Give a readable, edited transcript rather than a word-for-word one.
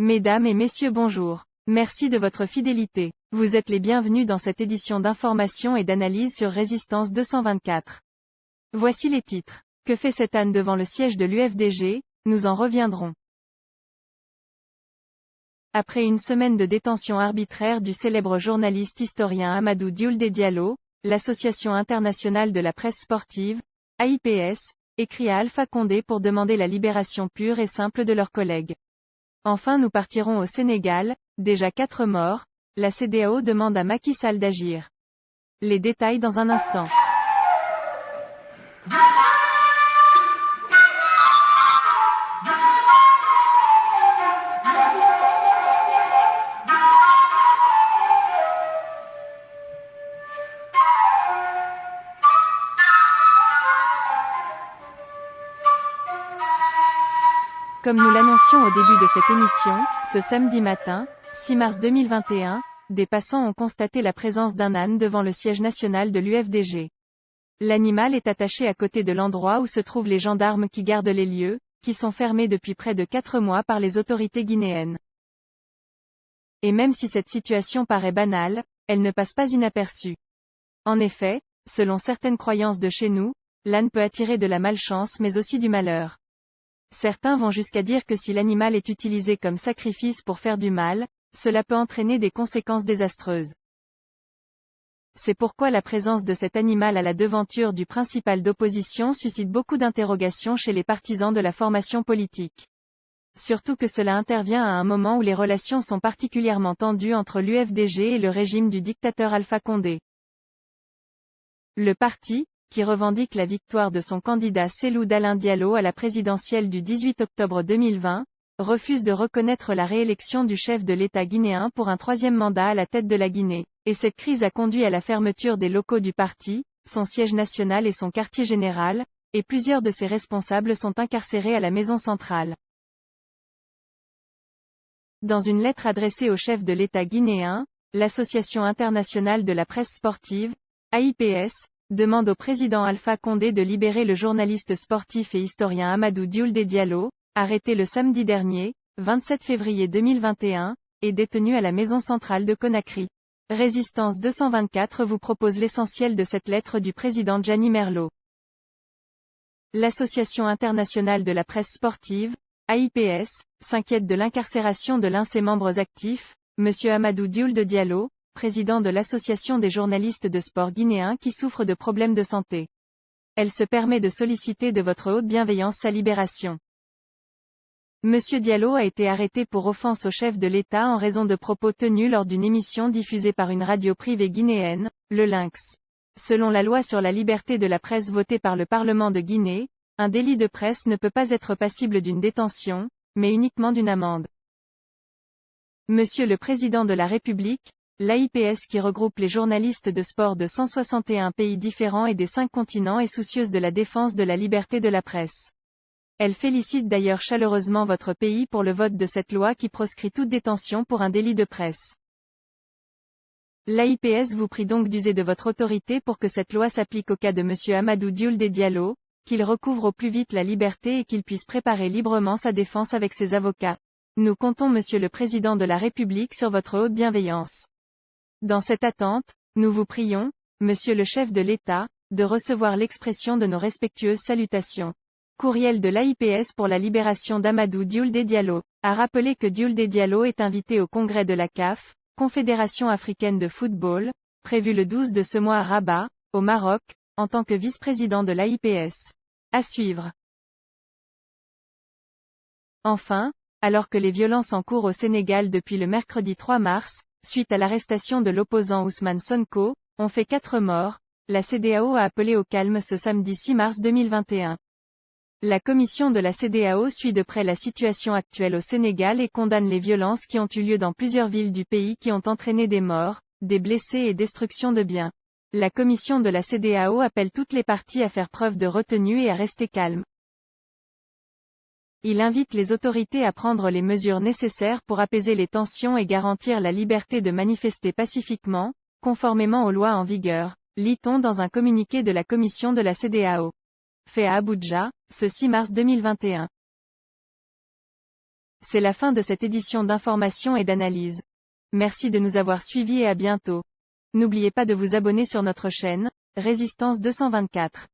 Mesdames et messieurs bonjour. Merci de votre fidélité. Vous êtes les bienvenus dans cette édition d'information et d'analyse sur Résistance 224. Voici les titres. Que fait cet âne devant le siège de l'UFDG? Nous en reviendrons. Après une semaine de détention arbitraire du célèbre journaliste historien Amadou Dioulde Diallo, l'Association internationale de la presse sportive, AIPS, écrit à Alpha Condé pour demander la libération pure et simple de leurs collègues. Enfin nous partirons au Sénégal, déjà 4 morts, la CEDEAO demande à Macky Sall d'agir. Les détails dans un instant. Comme nous l'annoncions au début de cette émission, ce samedi matin, 6 mars 2021, des passants ont constaté la présence d'un âne devant le siège national de l'UFDG. L'animal est attaché à côté de l'endroit où se trouvent les gendarmes qui gardent les lieux, qui sont fermés depuis près de 4 mois par les autorités guinéennes. Et même si cette situation paraît banale, elle ne passe pas inaperçue. En effet, selon certaines croyances de chez nous, l'âne peut attirer de la malchance mais aussi du malheur. Certains vont jusqu'à dire que si l'animal est utilisé comme sacrifice pour faire du mal, cela peut entraîner des conséquences désastreuses. C'est pourquoi la présence de cet animal à la devanture du principal d'opposition suscite beaucoup d'interrogations chez les partisans de la formation politique. Surtout que cela intervient à un moment où les relations sont particulièrement tendues entre l'UFDG et le régime du dictateur Alpha Condé. Le parti, qui revendique la victoire de son candidat Cellou Dalein Diallo à la présidentielle du 18 octobre 2020, refuse de reconnaître la réélection du chef de l'État guinéen pour un 3e mandat à la tête de la Guinée, et cette crise a conduit à la fermeture des locaux du parti, son siège national et son quartier général, et plusieurs de ses responsables sont incarcérés à la maison centrale. Dans une lettre adressée au chef de l'État guinéen, l'Association internationale de la presse sportive, AIPS, demande au président Alpha Condé de libérer le journaliste sportif et historien Amadou Dioulde Diallo, arrêté le samedi dernier, 27 février 2021, et détenu à la maison centrale de Conakry. Résistance 224 vous propose l'essentiel de cette lettre du président Gianni Merlo. L'Association internationale de la presse sportive, AIPS, s'inquiète de l'incarcération de l'un de ses membres actifs, M. Amadou Dioulde Diallo, président de l'Association des journalistes de sport guinéens qui souffre de problèmes de santé. Elle se permet de solliciter de votre haute bienveillance sa libération. M. Diallo a été arrêté pour offense au chef de l'État en raison de propos tenus lors d'une émission diffusée par une radio privée guinéenne, le Lynx. Selon la loi sur la liberté de la presse votée par le Parlement de Guinée, un délit de presse ne peut pas être passible d'une détention, mais uniquement d'une amende. Monsieur le Président de la République, l'AIPS qui regroupe les journalistes de sport de 161 pays différents et des 5 continents est soucieuse de la défense de la liberté de la presse. Elle félicite d'ailleurs chaleureusement votre pays pour le vote de cette loi qui proscrit toute détention pour un délit de presse. L'AIPS vous prie donc d'user de votre autorité pour que cette loi s'applique au cas de M. Amadou Dioulde Diallo, qu'il recouvre au plus vite la liberté et qu'il puisse préparer librement sa défense avec ses avocats. Nous comptons Monsieur le Président de la République sur votre haute bienveillance. Dans cette attente, nous vous prions, Monsieur le chef de l'État, de recevoir l'expression de nos respectueuses salutations. Courriel de l'AIPS pour la libération d'Amadou Dioulde Diallo, a rappelé que Dioulde Diallo est invité au congrès de la CAF, Confédération africaine de football, prévu le 12 de ce mois à Rabat, au Maroc, en tant que vice-président de l'AIPS. À suivre. Enfin, alors que les violences en cours au Sénégal depuis le mercredi 3 mars, suite à l'arrestation de l'opposant Ousmane Sonko, ont fait 4 morts, la CEDEAO a appelé au calme ce samedi 6 mars 2021. La commission de la CEDEAO suit de près la situation actuelle au Sénégal et condamne les violences qui ont eu lieu dans plusieurs villes du pays qui ont entraîné des morts, des blessés et destruction de biens. La commission de la CEDEAO appelle toutes les parties à faire preuve de retenue et à rester calmes. Il invite les autorités à prendre les mesures nécessaires pour apaiser les tensions et garantir la liberté de manifester pacifiquement, conformément aux lois en vigueur, lit-on dans un communiqué de la commission de la CEDEAO. Fait à Abuja, ce 6 mars 2021. C'est la fin de cette édition d'information et d'analyse. Merci de nous avoir suivis et à bientôt. N'oubliez pas de vous abonner sur notre chaîne, Résistance 224.